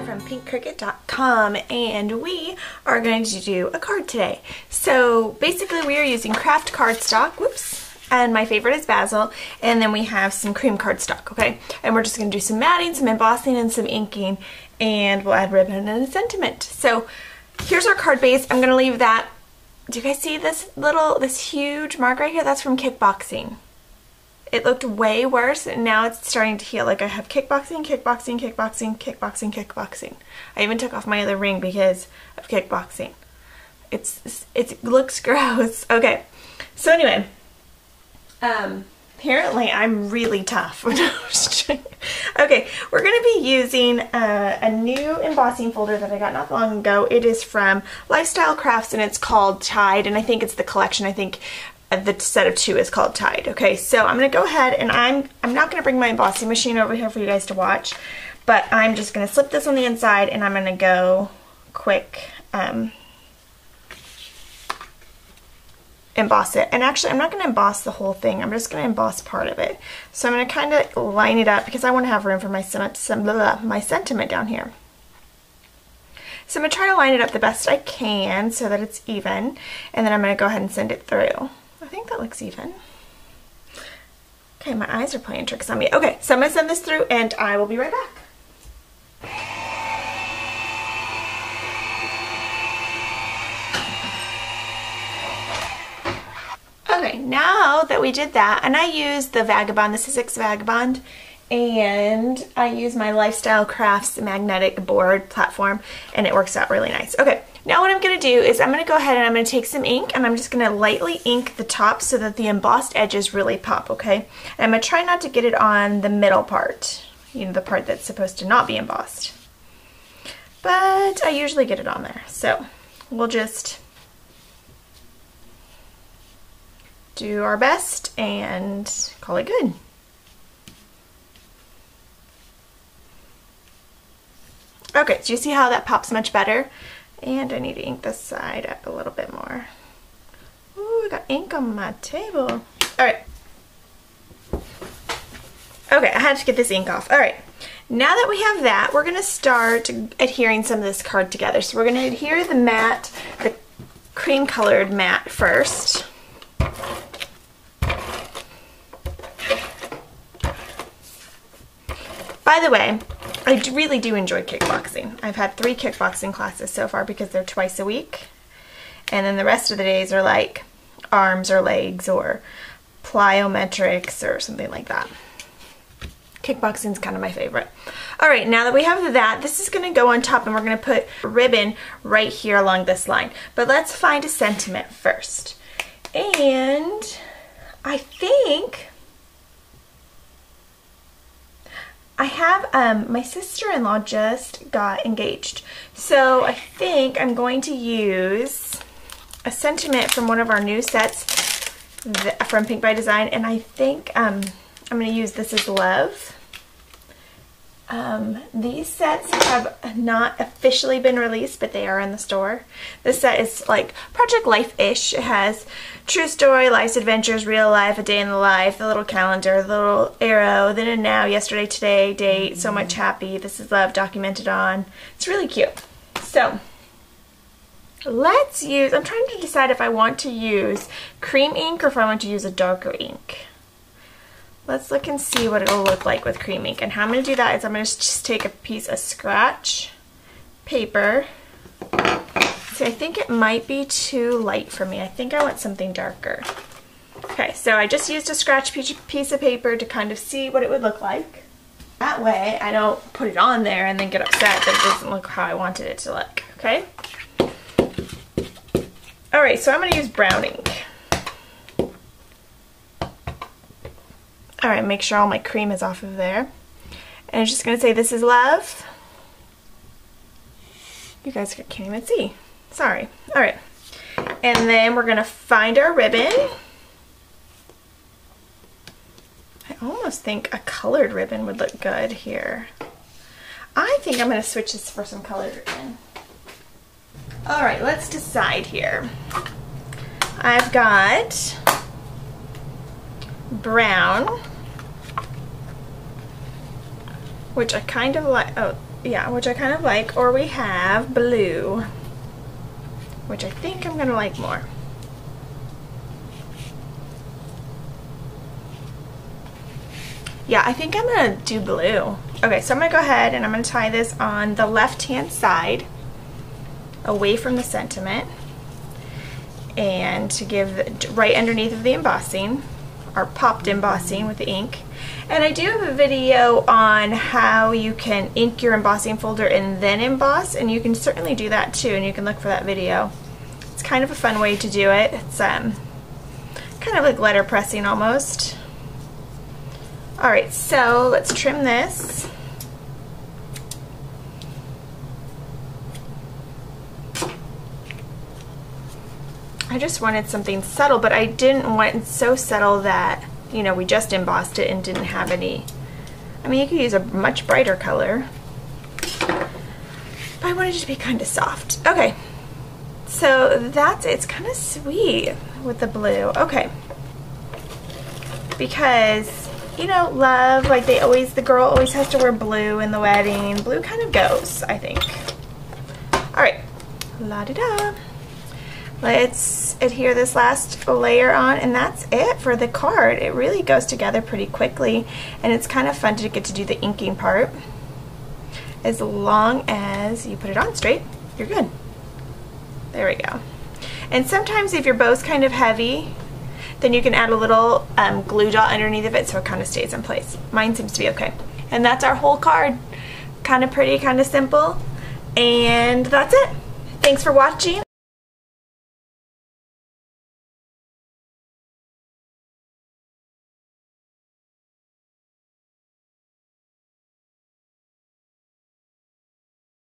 from pinkcricket.com, and we are going to do a card today. So basically we are using kraft cardstock, and my favorite is basil, and then we have some cream cardstock, okay? And we're just going to do some matting, some embossing, and some inking, and we'll add ribbon and a sentiment. So here's our card base. I'm going to leave that. Do you guys see this huge mark right here? That's from kickboxing. It looked way worse, and now it's starting to heal. Like I have kickboxing, kickboxing, kickboxing, kickboxing, kickboxing. I even took off my other ring because of kickboxing. It looks gross. Okay, so anyway, apparently I'm really tough. Okay, we're going to be using a new embossing folder that I got not long ago. It is from Lifestyle Crafts, and it's called Tide, and I think it's the collection. I think the set of 2 is called Tide. Okay, so I'm going to go ahead, and I'm not going to bring my embossing machine over here for you guys to watch, but I'm just going to slip this on the inside, and I'm going to go quick emboss it. And actually, I'm not going to emboss the whole thing. I'm just going to emboss part of it. So I'm going to kind of line it up because I want to have room for my sentiment down here. So I'm going to try to line it up the best I can so that it's even, and then I'm going to go ahead and send it through. I think that looks even. Okay, my eyes are playing tricks on me. Okay, so I'm going to send this through, and I will be right back. Okay, now that we did that, and I used the Vagabond, the Sizzix Vagabond, and I use my Lifestyle Crafts magnetic board platform, and it works out really nice. Okay, now what I'm going to do is I'm going to go ahead and I'm going to take some ink, and I'm just going to lightly ink the top so that the embossed edges really pop, okay? And I'm going to try not to get it on the middle part, you know, the part that's supposed to not be embossed. But I usually get it on there, so we'll just do our best and call it good. Okay, so you see how that pops much better? And I need to ink this side up a little bit more. Ooh, I got ink on my table. Alright. Okay, I had to get this ink off. Alright, now that we have that, we're going to start adhering some of this card together. So we're going to adhere the matte, the cream colored matte first. By the way, I really do enjoy kickboxing. I've had 3 kickboxing classes so far because they're twice a week. And then the rest of the days are like arms or legs or plyometrics or something like that. Kickboxing is kind of my favorite. Alright, now that we have that, this is going to go on top, and we're going to put ribbon right here along this line. But let's find a sentiment first. And I think I have, my sister-in-law just got engaged, so I think I'm going to use a sentiment from one of our new sets from Pink by Design, and I think I'm going to use This Is Love. These sets have not officially been released, but they are in the store. This set is like Project Life-ish. It has True Story, Life's Adventures, Real Life, A Day in the Life, the little calendar, the little arrow, then and now, yesterday, today, date, so much happy, This Is Love, documented on. It's really cute. So let's use, I'm trying to decide if I want to use cream ink or if I want to use a darker ink. Let's look and see what it'll look like with cream ink. And how I'm going to do that is I'm going to just take a piece of scratch paper. See, I think it might be too light for me. I think I want something darker. Okay, so I just used a scratch piece of paper to kind of see what it would look like. That way I don't put it on there and then get upset that it doesn't look how I wanted it to look, okay? Alright, so I'm going to use brown ink. Alright, make sure all my cream is off of there. And I'm just going to say, This Is Love. You guys can't even see. Sorry. Alright. And then we're going to find our ribbon. I almost think a colored ribbon would look good here. I think I'm going to switch this for some colored ribbon. Alright, let's decide here. I've got brown, which I kind of like. Oh, Yeah, which I kind of like. Or we have blue, which I think I'm gonna like more. Yeah, I think I'm gonna do blue. Okay, so I'm gonna go ahead and I'm gonna tie this on the left-hand side, away from the sentiment, and to give right underneath of the embossing, or popped embossing with the ink. And I do have a video on how you can ink your embossing folder and then emboss, and you can certainly do that too, and you can look for that video. It's kind of a fun way to do it. It's kind of like letter pressing almost. Alright, so let's trim this. I just wanted something subtle, but I didn't want it so subtle that, you know, we just embossed it and didn't have any. I mean, you could use a much brighter color, but I wanted it to be kind of soft. Okay, so that's it. It's kind of sweet with the blue. Okay, because, you know, love, like the girl always has to wear blue in the wedding. Blue kind of goes, I think. All right, la-di-da. Let's adhere this last layer on, and that's it for the card. It really goes together pretty quickly, and it's kind of fun to get to do the inking part. As long as you put it on straight, you're good. There we go. And sometimes if your bow's kind of heavy, then you can add a little glue dot underneath of it so it kind of stays in place. Mine seems to be okay. And that's our whole card. Kind of pretty, kind of simple, and that's it. Thanks for watching.